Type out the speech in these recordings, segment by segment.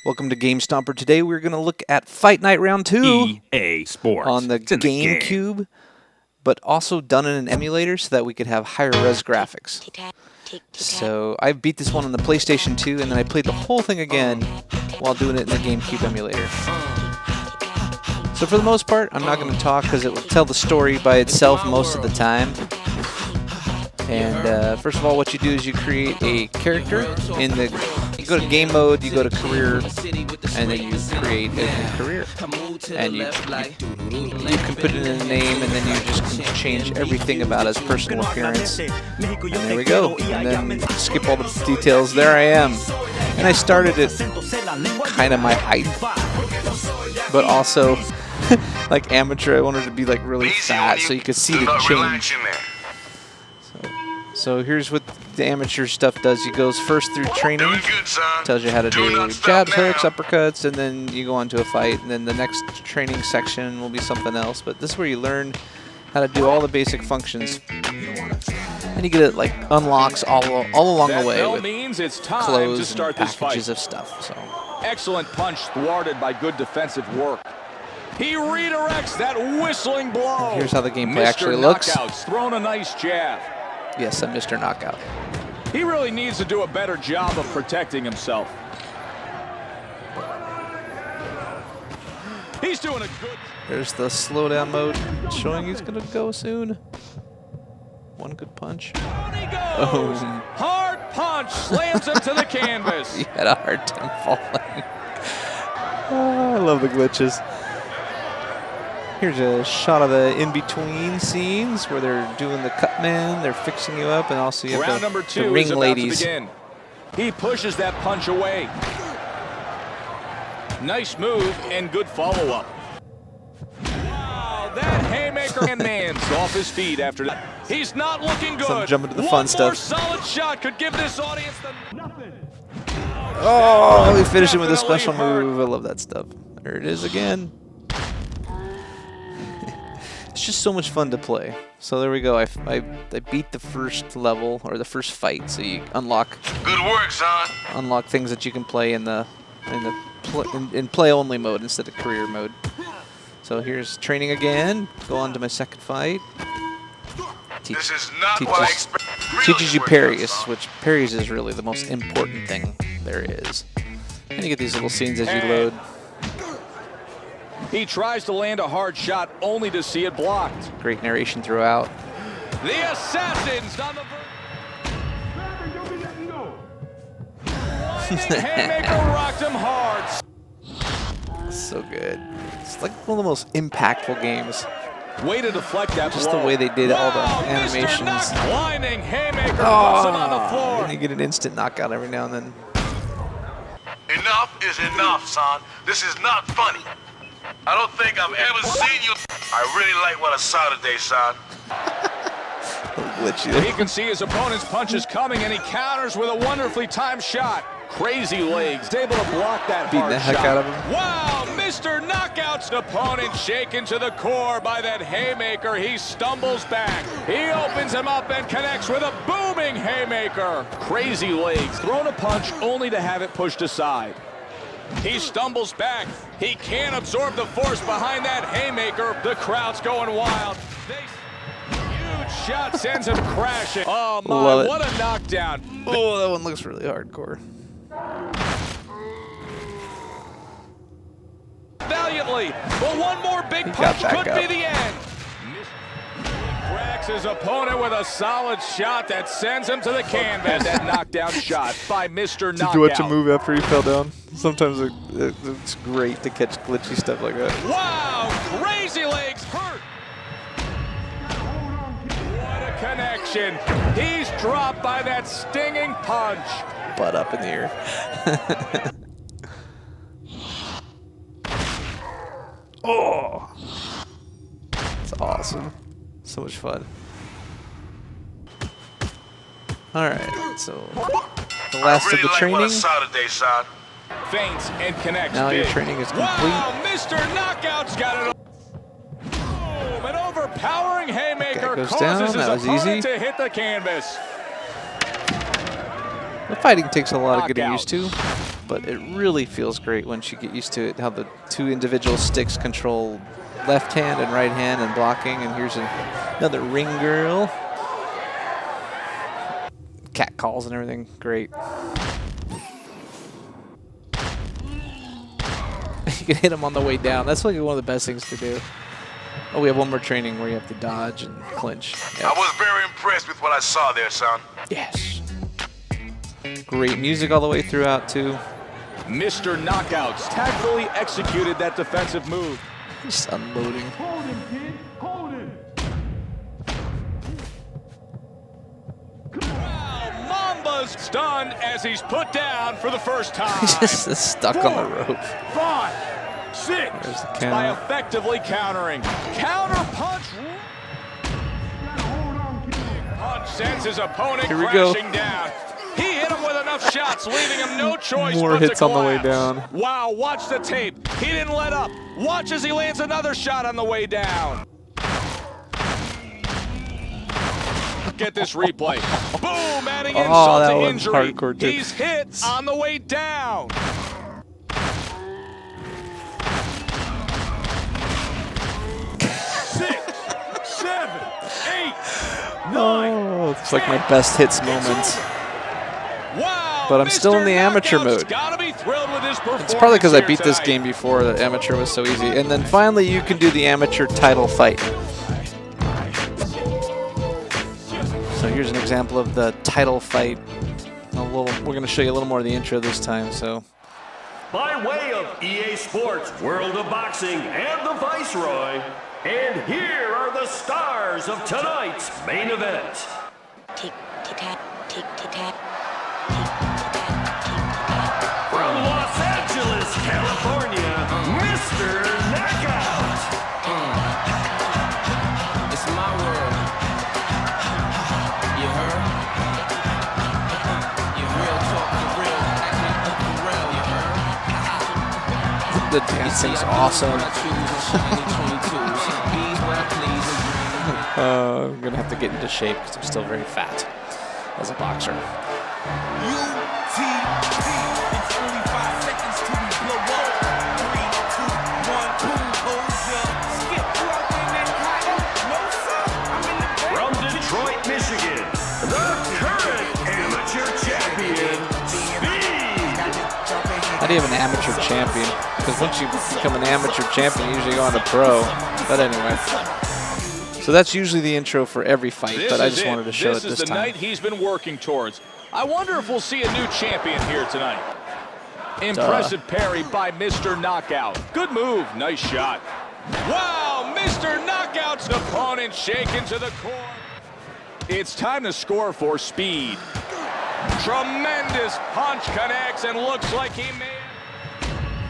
Welcome to Gamestomper. Today we're going to look at Fight Night Round 2 EA Sports on the Gamecube, but also done in an emulator so that we could have higher res graphics. So I beat this one on the PlayStation 2, and then I played the whole thing again while doing it in the Gamecube emulator. So for the most part, I'm not going to talk because it will tell the story by itself most of the time. And first of all, what you do is you create a character in the. You go to game mode, you go to career, and then you create a new career. And you can put it in a name, and then you just can change everything about his personal appearance. And there we go. And then skip all the details. There I am. And I started at kind of my height, but also like amateur. I wanted to be like really fat so you could see the change. So here's what the amateur stuff does. It goes first through training, tells you how to do jabs, hooks, uppercuts, and then you go on to a fight. And then the next training section will be something else. But this is where you learn how to do all the basic functions. And you get it like unlocks all along the way with clothes and packages of stuff. So excellent punch thwarted by good defensive work. He redirects that whistling blow. And here's how the gameplay actually looks. Knockouts, thrown a nice jab. Yes, I'm Mr. Knockout. He really needs to do a better job of protecting himself. He's doing a good... There's the slowdown mode showing he's going to go soon. One good punch. Oh. Hard punch slams him to the canvas. He had a hard time falling. Oh, I love the glitches. Here's a shot of the in-between scenes where they're doing the cut man, they're fixing you up, and also you have the ring ladies. He pushes that punch away. Nice move and good follow-up. Wow, that haymaker and man's off his feet after that. He's not looking good. So I'm jumping to the fun stuff. One more solid shot could give this audience the nothing. Oh, we finished him with a special move. I love that stuff. There it is again. It's just so much fun to play. So there we go. I beat the first level or the first fight. So you unlock good work, son. Unlock things that you can play in play only mode instead of career mode. So here's training again. Go on to my second fight. This is not what I expected. Teaches you parries, which parries is really the most important thing there is. And you get these little scenes as you load. He tries to land a hard shot only to see it blocked. Great narration throughout. The assassins on the haymaker rocked him hard. So good. It's like one of the most impactful games. Way to deflect that Just blow. the way they did all the animations. Blinding haymaker puts him on the floor. And you get an instant knockout every now and then. Enough is enough, son. This is not funny. I don't think I've ever seen you. I really like what I saw today, son. He can see his opponent's punches coming, and he counters with a wonderfully timed shot. Crazy legs, able to block that hard shot. Beating the heck out of him. Wow, Mr. Knockout's opponent shaken to the core by that haymaker. He stumbles back. He opens him up and connects with a booming haymaker. Crazy legs, thrown a punch only to have it pushed aside. He stumbles back. He can't absorb the force behind that haymaker. The crowd's going wild. Huge shot sends him crashing. Oh, my, what a knockdown. Oh, that one looks really hardcore. Valiantly, but one more big punch could be the end. Cracks his opponent with a solid shot that sends him to the canvas. That knockdown shot by Mr. Knockout. Did you watch a move after he fell down? Sometimes it's great to catch glitchy stuff like that. Wow, crazy legs hurt. What a connection. He's dropped by that stinging punch. Butt up in the air. Oh, it's awesome. So much fun. All right, so the last of the training. Feints and connects. Now your training is complete. Wow, Mr. Knockout's got it. Boom, an overpowering haymaker goes causes down. his That was opponent easy. to hit the canvas. The fighting takes a lot of getting used to. but it really feels great once you get used to it, how the two individual sticks control left hand and right hand and blocking. And here's another ring girl. Cat calls and everything, great. You can hit him on the way down. That's like one of the best things to do. Oh, we have one more training where you have to dodge and clinch. Yep. I was very impressed with what I saw there, son. Yes. Great music all the way throughout, too. Mr. Knockouts tactfully executed that defensive move. Just unloading. Hold him, kid. Hold him. Wow, Mamba's stunned as he's put down for the first time. Just stuck on the rope. 5, 6. There's the By count. effectively countering. Counter punch. Punch sends his opponent Here we go. crashing down. He hit him with enough shots, leaving him no choice More but hits to on the way collapse. down. Wow, watch the tape. He didn't let up. Watch as he lands another shot on the way down. Look at this replay. Boom, adding insult that to one's injury. hardcore, too. He's hit on the way down. Oh, it's like my best hits moments. Wow, But I'm still in the amateur mode. Gotta be thrilled with his performance. It's probably because I here beat this tonight. game before. The amateur was so easy. And then finally you can do the amateur title fight. So here's an example of the title fight. We're going to show you a little more of the intro this time. So By way of EA Sports, World of Boxing, and the Viceroy. And here are the stars of tonight's main event. Tick, tick, tack, tick, tick, tack. From Los Angeles, California, Mr. Knockout. It's my world. You heard? You real talk for real. Act for real, you heard? the dancing's awesome. I'm going to have to get into shape because I'm still very fat as a boxer. It's only 5 seconds till we blow up. 3, 2, 1, boom, hold up. Skip, you out there, man, Kyle? No, sir. I'm in the back. From Detroit, Michigan, the current amateur champion, Speed. How do you have an amateur champion? Because once you become an amateur champion, you usually go on to pro. But anyway. So that's usually the intro for every fight, but I just wanted to show it this time. This is the night he's been working towards. I wonder if we'll see a new champion here tonight. Impressive parry by Mr. Knockout. Good move. Nice shot. Wow, Mr. Knockout's opponent shaken to the core. It's time to score for Speed. Tremendous punch connects and looks like he may.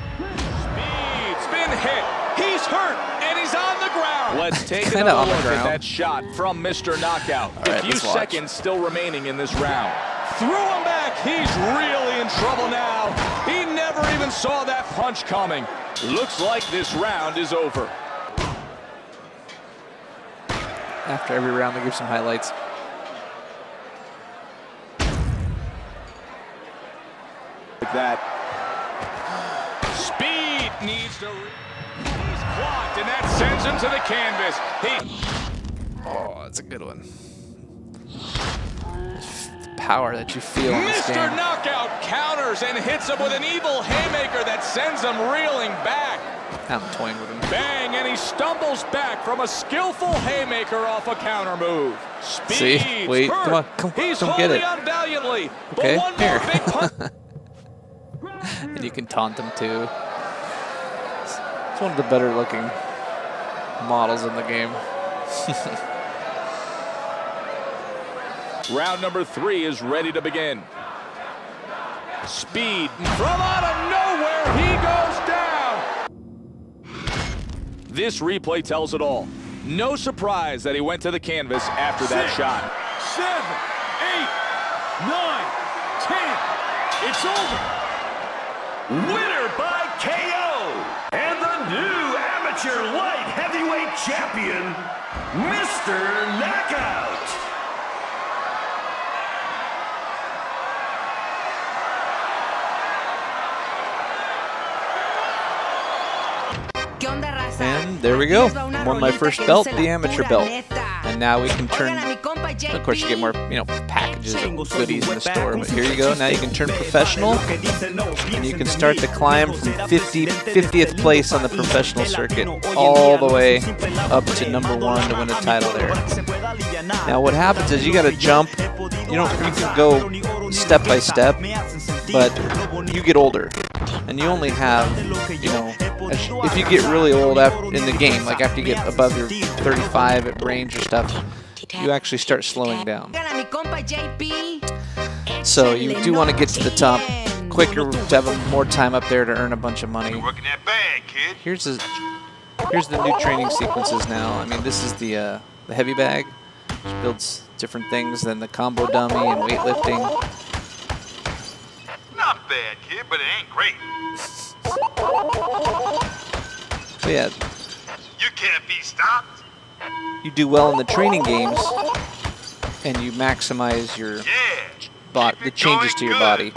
Speed's been hit. He's hurt and he's on the ground. Let's take Kinda another on the look at ground. that shot from Mr. Knockout. All right, a few let's watch. seconds still remaining in this round. Threw him back. He's really in trouble now. He never even saw that punch coming. Looks like this round is over. After every round, they give some highlights. Like that. Speed needs to. He's blocked, and that sends him to the canvas. Oh, that's a good one. The power that you feel in this Mr. game. Knockout counters and hits him with an evil haymaker that sends him reeling back. I'm toying with him. Bang, and he stumbles back from a skillful haymaker off a counter move. Speed's See? Wait, hurt. come on, come He's don't get holding it. on valiantly. Okay, But one here. more big punch. And you can taunt them too. It's one of the better looking models in the game. Round number 3 is ready to begin. Speed from out of nowhere, he goes down. This replay tells it all. No surprise that he went to the canvas after that shot. 7, 8, 9, 10. It's over. Winner by KO. And the new amateur light heavyweight champion, Mr. Knockout. And there we go. Won my first belt, the amateur belt. And now we can turn, of course you get more, packages of goodies in the store, but here you go. Now you can turn professional, and you can start to climb from 50th place on the professional circuit all the way up to #1 to win a title there. Now what happens is you got to jump. You can go step by step, but you get older, and you only have, if you get really old in the game, like after you get above your 35 at range or stuff, you actually start slowing down. So you do want to get to the top quicker to have more time up there to earn a bunch of money. Working that bag, kid. Here's the new training sequences now. I mean, this is the heavy bag, which builds different things than the combo dummy and weightlifting. Not bad, kid, but it ain't great. So yeah, You can't be stopped. you do well in the training games, and you maximize your Yeah. the changes to your body,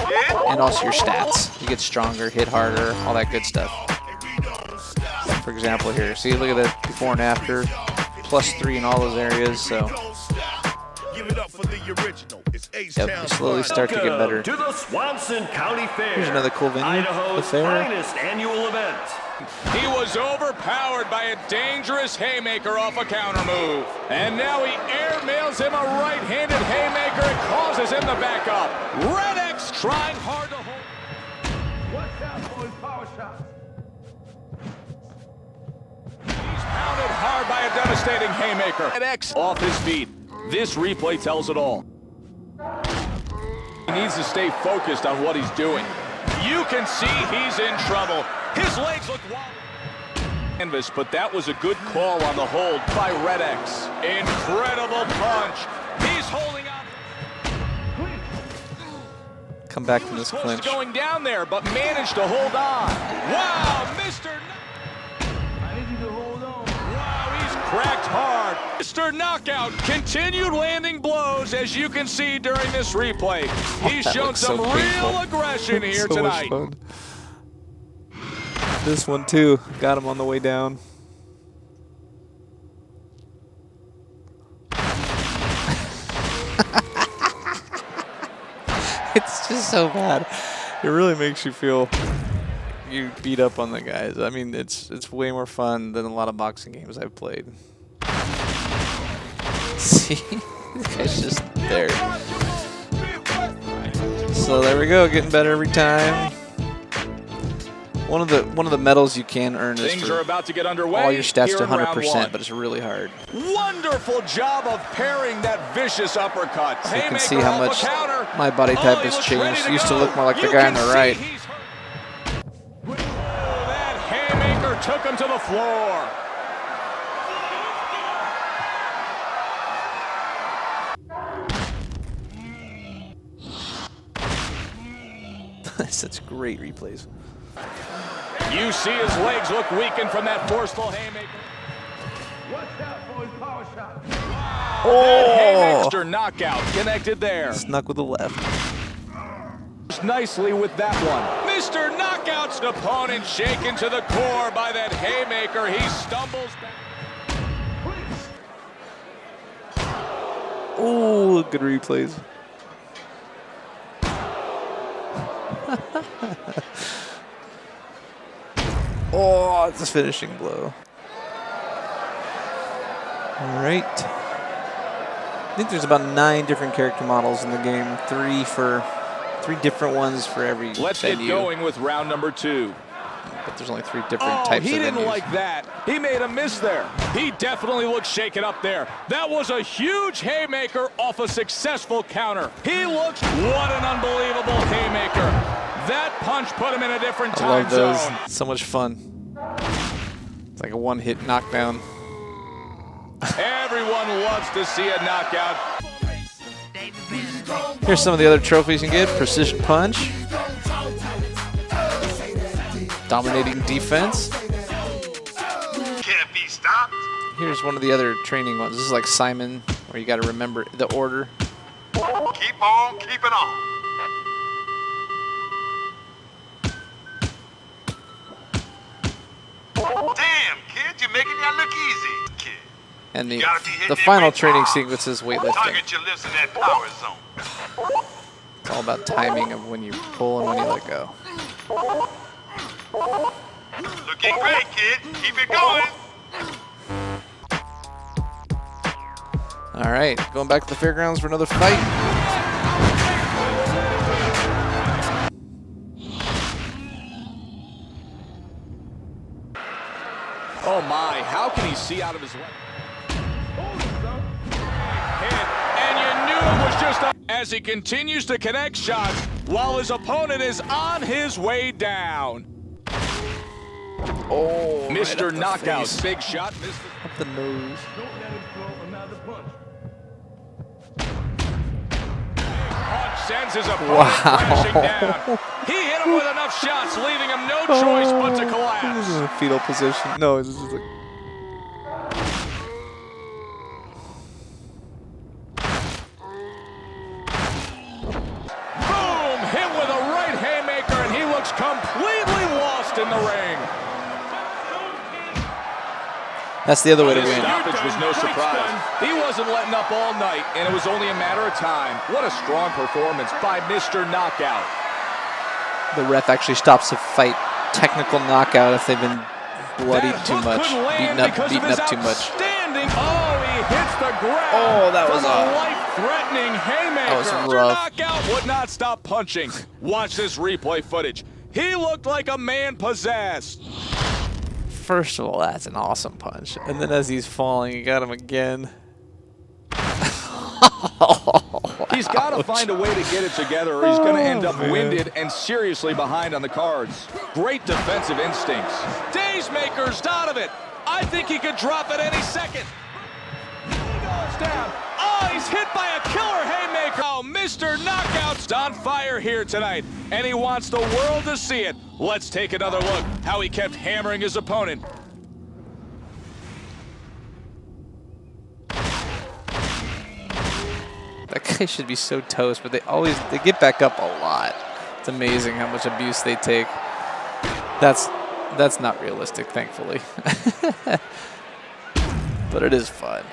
and also your stats. You get stronger, hit harder, all that good stuff. For example here, see, look at that before and after, +3 in all those areas, so yep, you slowly start to get better. To the Swanson County Fair. Here's another cool venue, Idaho's the fair. finest annual event. He was overpowered by a dangerous haymaker off a counter move. And now he airmails him a right-handed haymaker and causes him to back up. Red X trying hard to hold. Watch out for his power shots. He's pounded hard by a devastating haymaker. Red X off his feet. This replay tells it all. He needs to stay focused on what he's doing. You can see he's in trouble. His legs look wild. Canvas, but that was a good call on the hold by Red X. Incredible punch. He's holding up. Come back from this clinch. Going down there, but managed to hold on. Wow, Mr. I need you to hold on. Wow, he's cracked hard. Mr. Knockout continued landing blows, as you can see during this replay. He's That shown looks so some painful. real aggression here So much tonight. fun. This one too, got him on the way down. It's just so bad. It really makes you feel you beat up on the guys. I mean, it's way more fun than a lot of boxing games I've played. See, this guy's just there. So there we go, getting better every time. One of the medals you can earn is Things for are about to get underway. all your stats here to in round 100%, one. but it's really hard. Wonderful job of parrying that vicious uppercut. So you can Haymaker see how off the much counter. my body type he has looks ready changed. Used to go. look more like the You guy on can the see right. he's hurt. That haymaker took him to the floor. Such great replays. You see his legs look weakened from that forceful haymaker. Watch out for his power shots. Oh! Haymaker knockout connected there. Snuck with the left. Nicely with that one. Mr. Knockout's opponent shaken to the core by that haymaker. He stumbles back. Oh, good replays. Oh, it's a finishing blow. All right. I think there's about 9 different character models in the game. 3 different ones for every Let's venue. get going with round number 2. But there's only 3 different types he of didn't venues. like that. He made a miss there. He definitely looked shaken up there. That was a huge haymaker off a successful counter. He looks, what an unbelievable haymaker. That punch put him in a different I time love those. zone. So much fun. It's like a one-hit knockdown. Everyone loves to see a knockout. Here's some of the other trophies you can get. Precision punch. Dominating defense. Can't be stopped. Here's one of the other training ones. This is like Simon, where you got to remember the order. Keep on keeping on. Damn, kid. making that look easy, kid. And You gotta be hitting the it final right training hard. sequence is weightlifting. Target your lips in that power zone. It's all about timing of when you pull and when you let go. Looking great, kid. Keep it going. All right, going back to the fairgrounds for another fight. Oh my, how can he see out of his way? And you knew it was just as he continues to connect shots while his opponent is on his way down. Oh, Mr. right Knockout, face. big shot. Up the nose. Don't let him throw another punch. Punch sends his opponent crashing down. He hit him with enough shots, leaving him no choice but to He's collapse. in a fetal position. No, this is like. Boom! Hit with a right haymaker, and he looks completely lost in the ring. That's the other way to This win. stoppage was no surprise. He wasn't letting up all night, and it was only a matter of time. What a strong performance by Mr. Knockout. The ref actually stops the fight. Technical knockout if they've been bloodied That too hook much, couldn't land because of beaten his up too much. outstanding- Oh, he hits the ground. Oh, that was from a- life-threatening haymaker. That was Mr. rough. Knockout would not stop punching. Watch this replay footage. He looked like a man possessed. First of all, that's an awesome punch. And then as he's falling, you got him again. He's got to find a way to get it together or he's going to end up man. winded and seriously behind on the cards. Great defensive instincts. Daysmaker's out of it. I think he could drop it any second. He goes down. Oh, he's hit by a killer haymaker. Oh, Mr. Knockout's on fire here tonight, and he wants the world to see it. Let's take another look how he kept hammering his opponent. That guy should be so toast, but they get back up a lot. It's amazing how much abuse they take. That's not realistic, thankfully. But it is fun.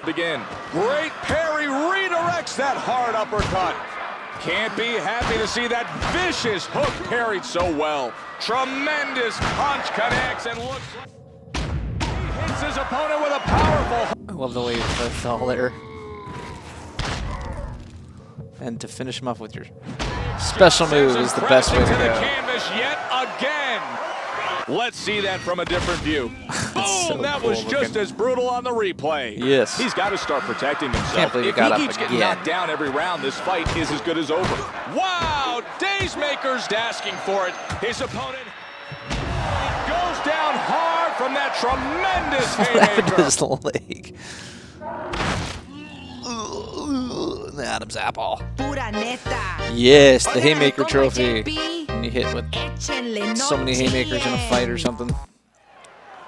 Begin. Great parry redirects that hard uppercut. Can't be happy to see that vicious hook parried so well. Tremendous punch connects and looks like he hits his opponent with a powerful. I love the way he fell there. And to finish him off with your special move is the best way to The go. canvas yet again. Let's see that from a different view. Boom! so That cool was just looking. as brutal on the replay. Yes. He's got to start protecting himself. Can't believe he If got he up keeps getting again. knocked down every round, this fight is as good as over. Wow! Daysmaker's asking for it. His opponent goes down hard from that tremendous What happened to haymaker. his leg? The Adam's apple. Pura neta. Yes, the Oigan, haymaker compa trophy. JP, And you hit with échenle, so no many haymakers in a fight or chillen. something.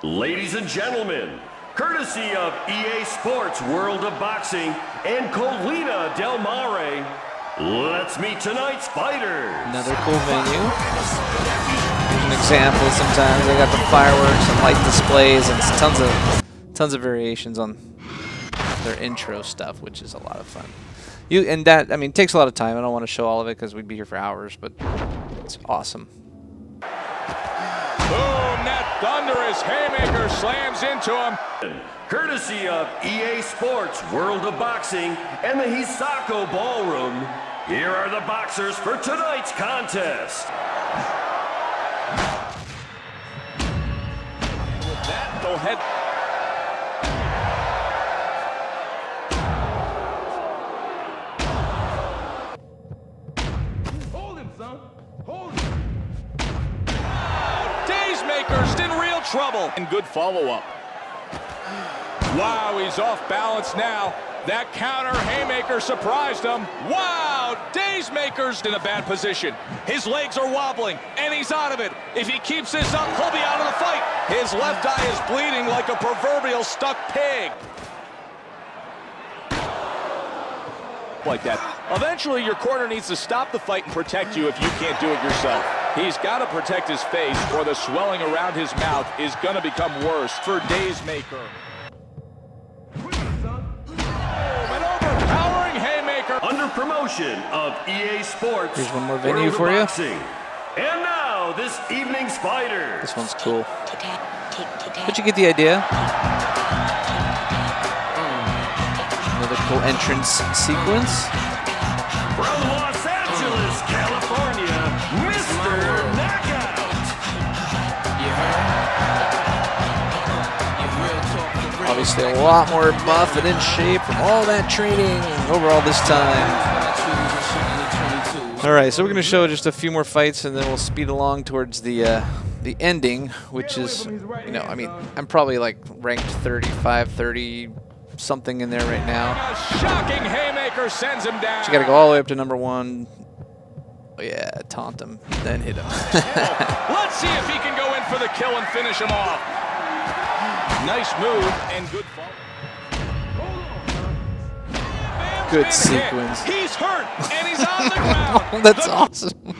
Ladies and gentlemen, courtesy of EA Sports World of Boxing and Colina Del Mare, let's meet tonight's fighters. Another cool venue. Here's an example. Sometimes they got the fireworks and light displays and tons of variations on their intro stuff, which is a lot of fun. That takes a lot of time. I don't want to show all of it because we'd be here for hours, but it's awesome. Boom! That thunderous haymaker slams into him. Courtesy of EA Sports World of Boxing and the Hisako Ballroom, here are the boxers for tonight's contest. With that, go ahead. Hold him, son. Hold him. Daysmaker's in real trouble. And good follow-up. Wow, he's off balance now. That counter haymaker surprised him. Wow, Daysmaker's in a bad position. His legs are wobbling, and he's out of it. If he keeps this up, he'll be out of the fight. His left eye is bleeding like a proverbial stuck pig. Like that. Eventually, your corner needs to stop the fight and protect you if you can't do it yourself. He's got to protect his face or the swelling around his mouth is going to become worse for Days Maker. An overpowering haymaker. Under promotion of EA Sports. Here's one more venue World of for you. Boxing. And now, this evening's fighter. This one's cool. Tic-tac, tic-tac. But you get the idea. Another cool entrance sequence. From Los Angeles, California, Mr. Knockout. Obviously a lot more buff and in shape from all that training over all this time. All right, so we're going to show just a few more fights, and then we'll speed along towards the ending, which is, you know, I mean, I'm probably like ranked 35, 30 something in there right now. A shocking haymaker sends him down. So you got to go all the way up to number 1. Oh yeah, taunt him, then hit him. Let's see if he can go in for the kill and finish him off. Nice move and good fall. Good sequence. He's hurt and he's on the ground. Oh, that's awesome.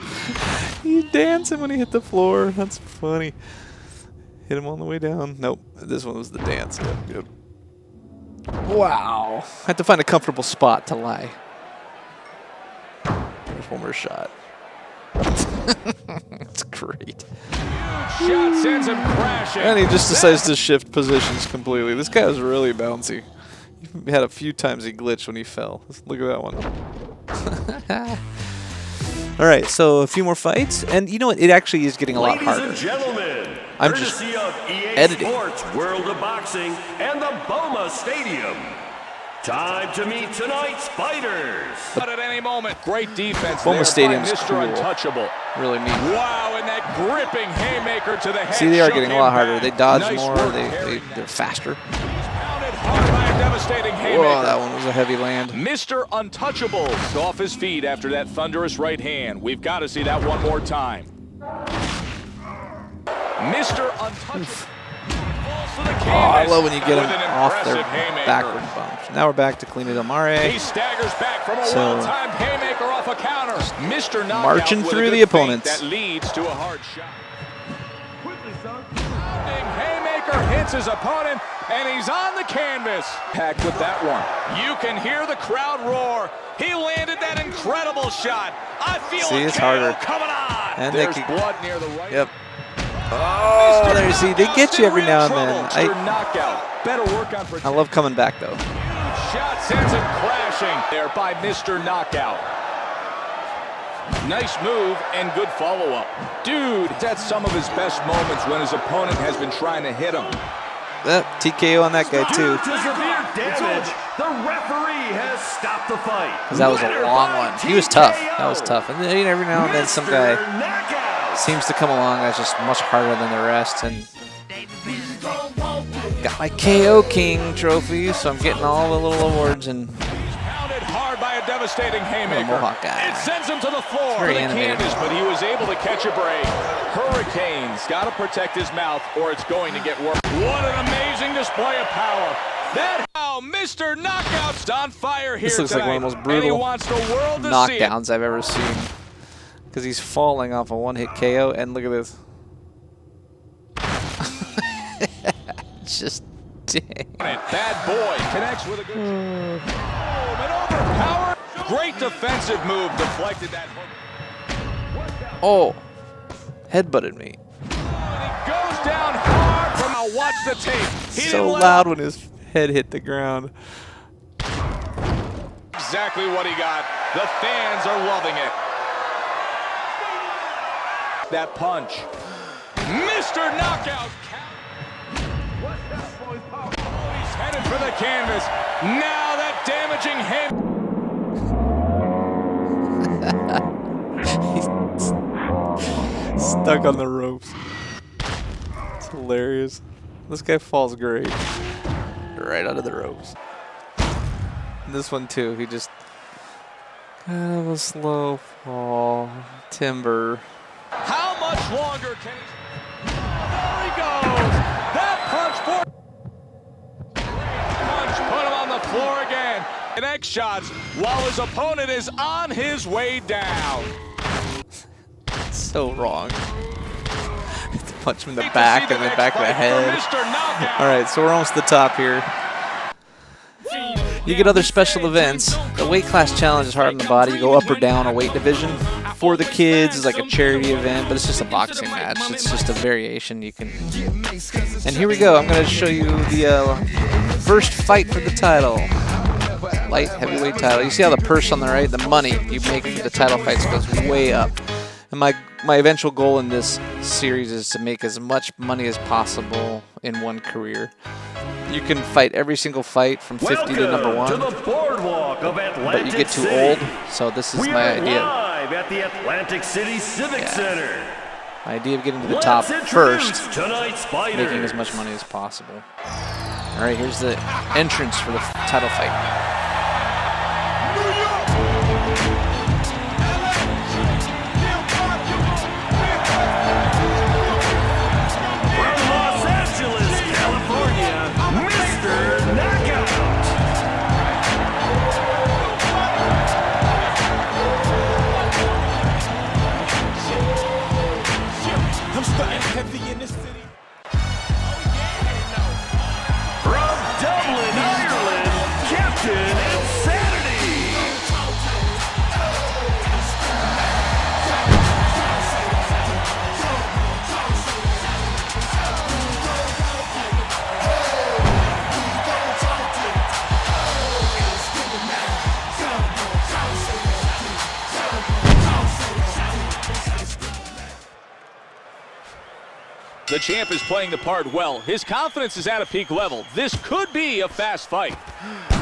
He's dancing when he hit the floor. That's funny. Hit him on the way down. Nope, this one was the dance. Yep, yep. Wow. I had to find a comfortable spot to lie. There's one more shot. That's great. Shot sends him crashing. And he just decides to shift positions completely. This guy was really bouncy. He had a few times he glitched when he fell. Look at that one. All right, so a few more fights, and you know what? It actually is getting a lot harder. Ladies and gentlemen, I'm just courtesy of EA editing. Sports, World of Boxing, and the BOMA Stadium. Time to meet tonight's fighters. But at any moment, great defense BOMA there Stadium's by Mr. cool. Untouchable. Really neat. Wow, and that gripping haymaker to the head. See, they are shook getting a him lot harder. back. They dodge Nice more. work They're carrying faster. Pounded hard by a devastating haymaker. Whoa, that one was a heavy land. Mr. Untouchable off his feet after that thunderous right hand. We've got to see that one more time. Mr. Untouchable. Oh, I love when you get them off their backward bumps. Now we're back to Kalina Del Mare. He staggers back from a So, well-timed haymaker off a counter. Mr. Knockout marching with a through good the feint opponents. That leads to a hard shot. Quickly, son. Haymaker hits his opponent, and he's on the canvas. Packed with that one. You can hear the crowd roar. He landed that incredible shot. I feel See, a it's KO harder. coming on. And There's they blood near the right. Yep. Oh, there you see. They get you every now and then. Mr. Knockout. Better work on protection. I love coming back, though. Shot sends him crashing there by Mr. Knockout. Nice move and good follow-up. Dude, that's some of his best moments when his opponent has been trying to hit him. TKO on that guy, too. Due to severe damage, the referee has stopped the fight. Because that was a Winner long by one. He was tough. TKO. That was tough. And then every now and then some guy Mr. Knockout. seems to come along that's just much harder than the rest. And got my KO King trophy, so I'm getting all the little awards. And Pounded hard by a devastating haymaker. Mohawk guy. It sends him to the floor, Very to the animated. canvas, but he was able to catch a break. Hurricane's got to protect his mouth, or it's going to get worse. What an amazing display of power. That how Mr. Knockout's on fire here this looks like one of the most tonight, and he brutal wants the world to see it. knockdowns I've ever seen. Because he's falling off a one-hit KO, and look at this. Just dang. Bad boy connects with a good an overpower. Great defensive move, deflected that hook. Oh, headbutted me. And he goes down hard from a watch the tape. He So didn't let loud when his head hit the ground. exactly what he got. The fans are loving it. That punch. Mr. Knockout. He's headed for the canvas. Now that damaging hand. He's stuck on the ropes. It's hilarious. This guy falls great. Right out of the ropes. And this one too, he just kind of a slow fall. Timber. How much longer can he? There he goes. That punch for punch put him on the floor again. Next shots while his opponent is on his way down. So so wrong. Punch him in the back and then back of the head. All right, so we're almost to the top here. You get other special events. The weight class challenge is hard on the body. You go up or down a weight division. For the kids, it's like a charity event, but it's just a boxing match. It's just a variation you can. And here we go. I'm going to show you the first fight for the title. Light heavyweight title. You see how the purse on the right, the money you make for the title fights goes way up. And my eventual goal in this series is to make as much money as possible in one career. You can fight every single fight from 50 to number 1, to the boardwalk of but you get too old, so this is my idea. Live at the Atlantic City Civic Center. My idea of getting to the top first, tonight's fighters. making as much money as possible. All right, here's the entrance for the title fight. Heavy in the city. From Dublin, Ireland, Captain Insanity. The champ is playing the part well. His confidence is at a peak level. This could be a fast fight.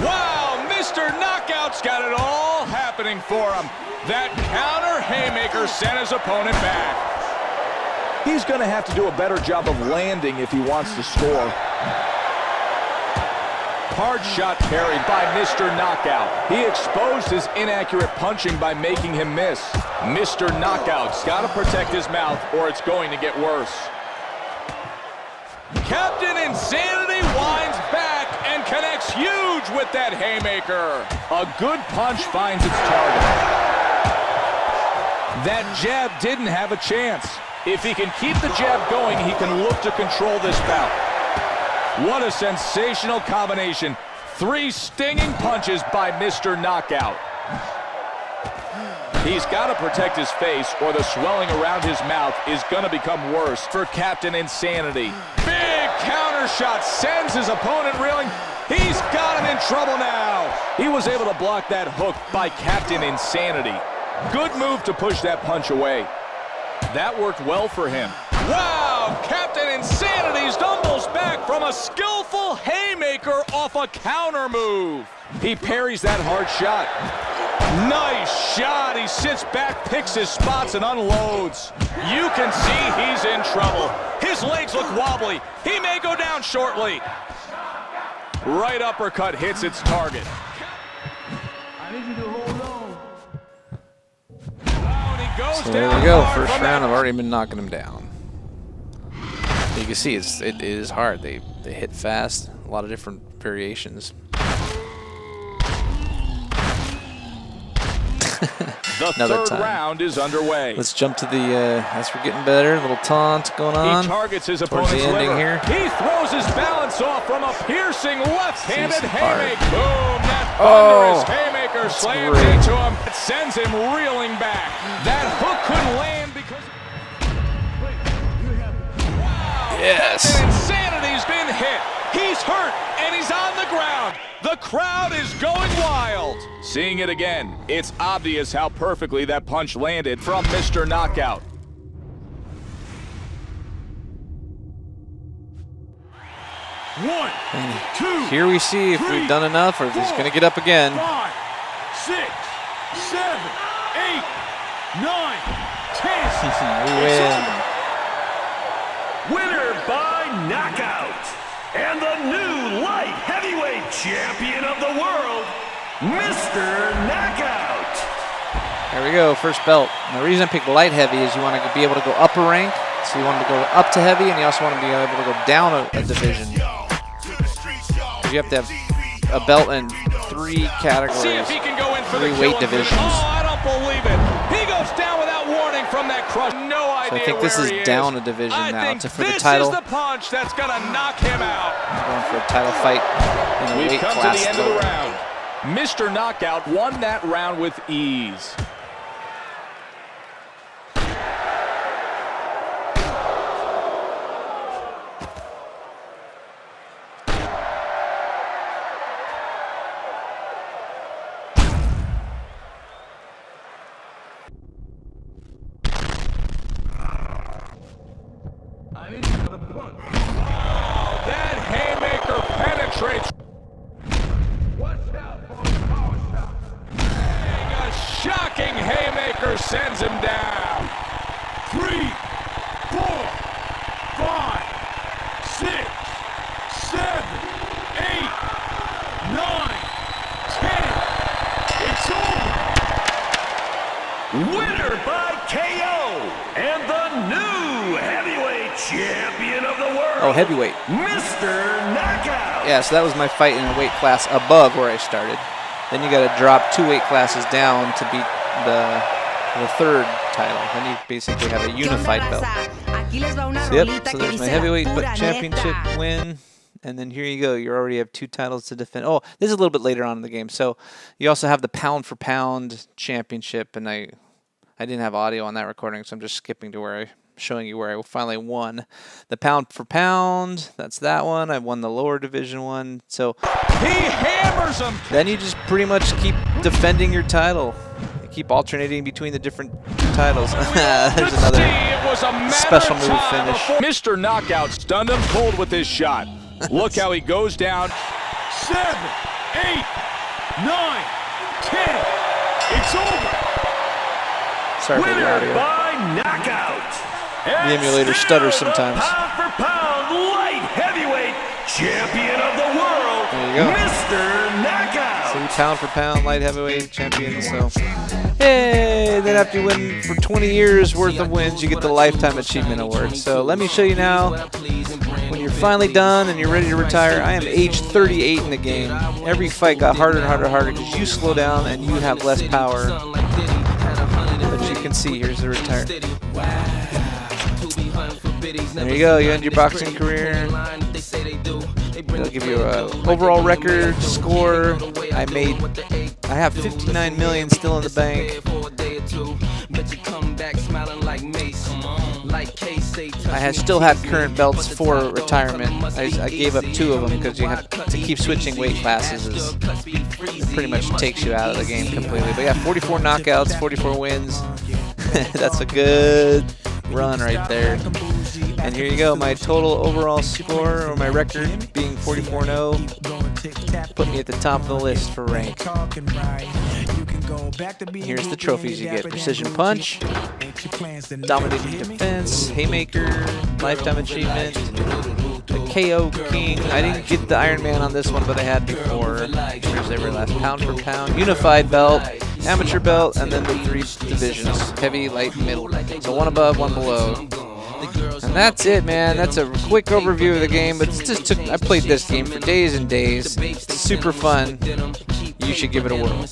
Wow, Mr. Knockout's got it all happening for him. That counter haymaker sent his opponent back. He's going to have to do a better job of landing if he wants to score. Hard shot parried by Mr. Knockout. He exposed his inaccurate punching by making him miss. Mr. Knockout's got to protect his mouth or it's going to get worse. Captain Insanity winds back and connects huge with that haymaker. A good punch finds its target. That jab didn't have a chance. If he can keep the jab going, he can look to control this bout. What a sensational combination. 3 stinging punches by Mr. Knockout. He's got to protect his face or the swelling around his mouth is going to become worse for Captain Insanity. Big counter shot sends his opponent reeling. He's got him in trouble now. He was able to block that hook by Captain Insanity. Good move to push that punch away. That worked well for him. Wow, Captain Insanity stumbles back from a skillful haymaker off a counter move. He parries that hard shot. Nice shot. He sits back, picks his spots, and unloads. You can see he's in trouble. His legs look wobbly. He may go down shortly. Right uppercut hits its target. I need you to hold on. So there we go. First round, I've already been knocking him down. You can see it is hard. They hit fast. A lot of different variations. The third round is underway. Let's jump to the, as we're getting better, a little taunt going on. He targets his towards opponent's the ending liver. here. He throws his balance off from a piercing left-handed Seems haymaker. hard. Boom, that Oh, thunderous haymaker slams great. into him. It sends him reeling back. That hook couldn't land because... Yes. Insanity's been hit. He's hurt, and he's on the ground. The crowd is going wild. Seeing it again, it's obvious how perfectly that punch landed from Mr. Knockout. And here we see if we've done enough or if he's going to get up again. 5, 6, 7, 8, 9, 10. We win. Winner by knockout. And the new light heavyweight champion of the world, Mr. Knockout. There we go, first belt. And the reason I picked light heavy is you want to be able to go up a rank, so you want to go up to heavy, and you also want to be able to go down a division. You have to have a belt in 3 categories, See if he can go in for 3 the weight killing divisions. Oh, I don't believe it. He goes down without warning from that crushed. No idea. So I think this where is he down a division I now think for the this title. is the punch that's gonna knock him out. Going for a title fight in the We've weight come class. to the end of the round. Mr. Knockout won that round with ease. That haymaker penetrates. Watch out for the power shot. A shocking haymaker sends him down. 3, 4, 5, 6, 7, 8, 9, 10. It's over. Winner by KO and the new heavyweight champion of the world. Oh, heavyweight. Mr. Knockout. Yeah, so that was my fight in a weight class above where I started. Then you got to drop 2 weight classes down to beat the third title. Then you basically have a unified belt. So, yep, so there's my heavyweight championship win. And then here you go. You already have 2 titles to defend. Oh, this is a little bit later on in the game. So you also have the pound for pound championship. And I didn't have audio on that recording, so I'm just skipping to where showing you where I finally won. The pound for pound, that's that one. I won the lower division one. So He hammers him. then you just pretty much keep defending your title. You keep alternating between the different titles. There's another It was a matter special of move time finish. before Mr. Knockout stunned him cold with his shot. Look how he goes down. 7, 8, 9, 10. It's over. Sorry for the Winner audio. by knockout. The emulator stutters sometimes. Pound for pound light heavyweight champion of the world. There you go. Mr. Knockout. See, pound for pound light heavyweight champion. So, hey, then after you win for 20 years worth of wins, you get the Lifetime Achievement Award. So let me show you now. When you're finally done and you're ready to retire, I am age 38 in the game. Every fight got harder and harder and harder because you slow down and you have less power. But you can see, here's the retire. There you go, you end your boxing career. They'll give you an overall record, score. I have 59 million still in the bank. I still had current belts for retirement. I gave up 2 of them because you have to keep switching weight classes. It pretty much takes you out of the game completely. But yeah, 44 knockouts, 44 wins. That's a good run right there. And here you go, my total overall score, or my record, being 44-0, put me at the top of the list for rank. Here's the trophies you get. Precision Punch, Dominating Defense, Haymaker, Lifetime Achievement, the KO King. I didn't get the Iron Man on this one, but I had before. Here's every last pound for pound. Unified belt, amateur belt, and then the 3 divisions, heavy, light, middle. So 1 above, 1 below. And that's it, man. That's a quick overview of the game, but I played this game for days and days. It's super fun. You should give it a whirl.